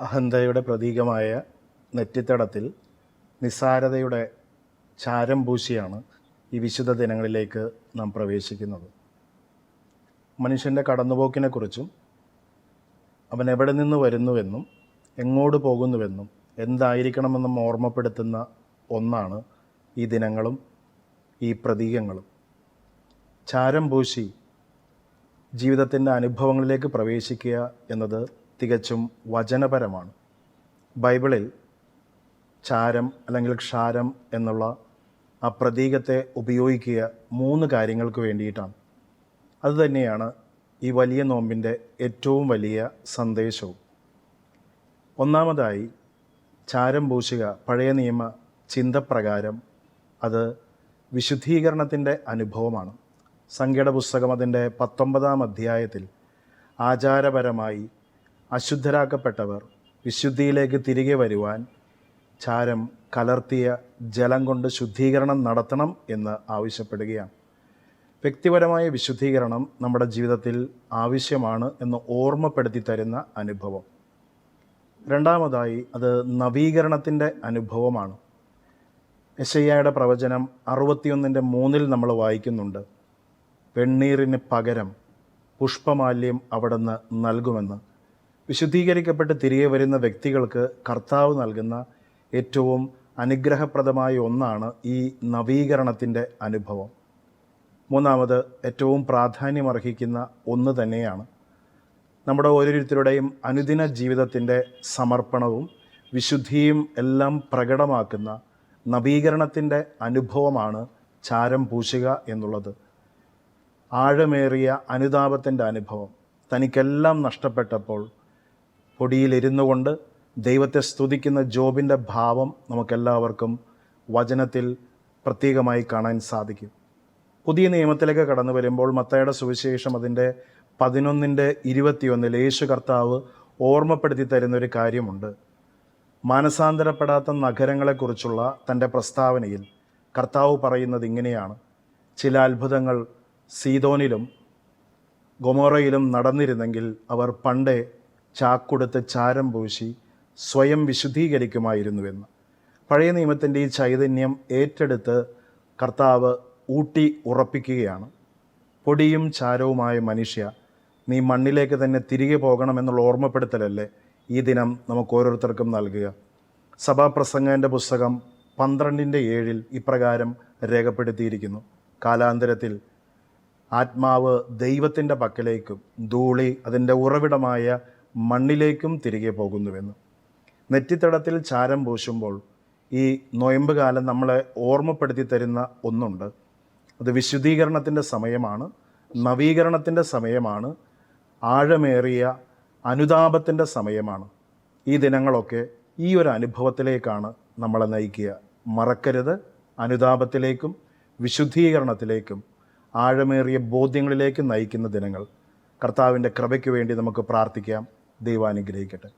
അഹന്തയുടെ പ്രതീകമായ നെറ്റിത്തടത്തിൽ നിസ്സാരതയുടെ ചാരം പൂശിയാണ് ഈ വിശുദ്ധ ദിനങ്ങളിലേക്ക് നാം പ്രവേശിക്കുന്നത്. മനുഷ്യൻ്റെ കടന്നുപോക്കിനെക്കുറിച്ചും അവൻ എവിടെ നിന്ന് വരുന്നുവെന്നും എങ്ങോട്ട് പോകുന്നുവെന്നും എന്തായിരിക്കണമെന്നും ഓർമ്മപ്പെടുത്തുന്ന ഒന്നാണ് ഈ ദിനങ്ങളും ഈ പ്രതീകങ്ങളും. ചാരം പൂശി ജീവിതത്തിൻ്റെ അനുഭവങ്ങളിലേക്ക് പ്രവേശിക്കുക എന്നത് തികച്ചും വചനപരമാണ്. ബൈബിളിൽ ചാരം അല്ലെങ്കിൽ ക്ഷാരം എന്നുള്ള ആ പ്രതീകത്തെ ഉപയോഗിക്കുക 3 കാര്യങ്ങൾക്ക് വേണ്ടിയിട്ടാണ്. അതുതന്നെയാണ് ഈ വലിയ നോമ്പിൻ്റെ ഏറ്റവും വലിയ സന്ദേശവും. ഒന്നാമതായി ചാരം പൂശുക പഴയ നിയമ ചിന്തപ്രകാരം അത് വിശുദ്ധീകരണത്തിൻ്റെ അനുഭവമാണ്. സംഖ്യയുടെ പുസ്തകം അതിൻ്റെ 19-ാം അധ്യായത്തിൽ ആചാരപരമായി അശുദ്ധരാക്കപ്പെട്ടവർ വിശുദ്ധിയിലേക്ക് തിരികെ വരുവാൻ ചാരം കലർത്തിയ ജലം കൊണ്ട് ശുദ്ധീകരണം നടത്തണം എന്ന് ആവശ്യപ്പെടുകയാണ്. വ്യക്തിപരമായ വിശുദ്ധീകരണം നമ്മുടെ ജീവിതത്തിൽ ആവശ്യമാണ് എന്ന് ഓർമ്മപ്പെടുത്തി തരുന്ന അനുഭവം. രണ്ടാമതായി അത് നവീകരണത്തിൻ്റെ അനുഭവമാണ്. യെശയ്യായുടെ പ്രവചനം 61:3 നമ്മൾ വായിക്കുന്നുണ്ട്. വെണ്ണീറിന് പകരം പുഷ്പമാല്യം അവിടുന്ന് നൽകുമെന്ന്. വിശുദ്ധീകരിക്കപ്പെട്ട് തിരികെ വരുന്ന വ്യക്തികൾക്ക് കർത്താവ് നൽകുന്ന ഏറ്റവും അനുഗ്രഹപ്രദമായ ഒന്നാണ് ഈ നവീകരണത്തിൻ്റെ അനുഭവം. മൂന്നാമത് ഏറ്റവും പ്രാധാന്യമർഹിക്കുന്ന ഒന്ന് തന്നെയാണ് നമ്മുടെ ഓരോരുത്തരുടെയും അനുദിന ജീവിതത്തിൻ്റെ സമർപ്പണവും വിശുദ്ധിയും എല്ലാം പ്രകടമാക്കുന്ന നവീകരണത്തിൻ്റെ അനുഭവമാണ് ചാരം പൂശുക എന്നുള്ളത്. ആഴമേറിയ അനുതാപത്തിൻ്റെ അനുഭവം. തനിക്കെല്ലാം നഷ്ടപ്പെട്ടപ്പോൾ പൊടിയിലിരുന്നു കൊണ്ട് ദൈവത്തെ സ്തുതിക്കുന്ന ജോബിൻ്റെ ഭാവം നമുക്കെല്ലാവർക്കും വചനത്തിൽ പ്രത്യേകമായി കാണാൻ സാധിക്കും. പുതിയ നിയമത്തിലേക്ക് കടന്നു വരുമ്പോൾ മത്തായിയുടെ സുവിശേഷം അതിൻ്റെ 11:21 യേശു കർത്താവ് ഓർമ്മപ്പെടുത്തി തരുന്നൊരു കാര്യമുണ്ട്. മാനസാന്തരപ്പെടാത്ത നഗരങ്ങളെക്കുറിച്ചുള്ള തൻ്റെ പ്രസ്താവനയിൽ കർത്താവ് പറയുന്നത് ഇങ്ങനെയാണ്: ചില അത്ഭുതങ്ങൾ സീദോനിലും ഗൊമോറയിലും നടന്നിരുന്നെങ്കിൽ അവർ പണ്ടേ ചാക്കൊടുത്ത് ചാരം പൂശി സ്വയം വിശുദ്ധീകരിക്കുമായിരുന്നുവെന്ന്. പഴയ നിയമത്തിൻ്റെ ഈ ചൈതന്യം ഏറ്റെടുത്ത് കർത്താവ് ഊട്ടി ഉറപ്പിക്കുകയാണ്. പൊടിയും ചാരവുമായ മനുഷ്യ, നീ മണ്ണിലേക്ക് തന്നെ തിരികെ പോകണമെന്നുള്ള ഓർമ്മപ്പെടുത്തലല്ലേ ഈ ദിനം നമുക്ക് ഓരോരുത്തർക്കും നൽകുക. സഭാപ്രസംഗൻ്റെ പുസ്തകം 12:7 ഇപ്രകാരം രേഖപ്പെടുത്തിയിരിക്കുന്നു: കാലാന്തരത്തിൽ ആത്മാവ് ദൈവത്തിൻ്റെ പക്കലേക്കും ധൂളി അതിൻ്റെ ഉറവിടമായ മണ്ണിലേക്കും തിരികെ പോകുന്നുവെന്ന്. നെറ്റിത്തടത്തിൽ ചാരം പൂശുമ്പോൾ ഈ നൊയമ്പ് കാലം നമ്മളെ ഓർമ്മപ്പെടുത്തി തരുന്ന ഒന്നുണ്ട്. അത് വിശുദ്ധീകരണത്തിൻ്റെ സമയമാണ്, നവീകരണത്തിൻ്റെ സമയമാണ്, ആഴമേറിയ അനുതാപത്തിൻ്റെ സമയമാണ്. ഈ ദിനങ്ങളൊക്കെ ഈ ഒരു അനുഭവത്തിലേക്കാണ് നമ്മളെ നയിക്കുക. മറക്കരുത്, അനുതാപത്തിലേക്കും വിശുദ്ധീകരണത്തിലേക്കും ആഴമേറിയ ബോധ്യങ്ങളിലേക്കും നയിക്കുന്ന ദിനങ്ങൾ. കർത്താവിൻ്റെ കൃപയ്ക്ക് വേണ്ടി നമുക്ക് പ്രാർത്ഥിക്കാം. ദൈവം അനുഗ്രഹിക്കട്ടെ.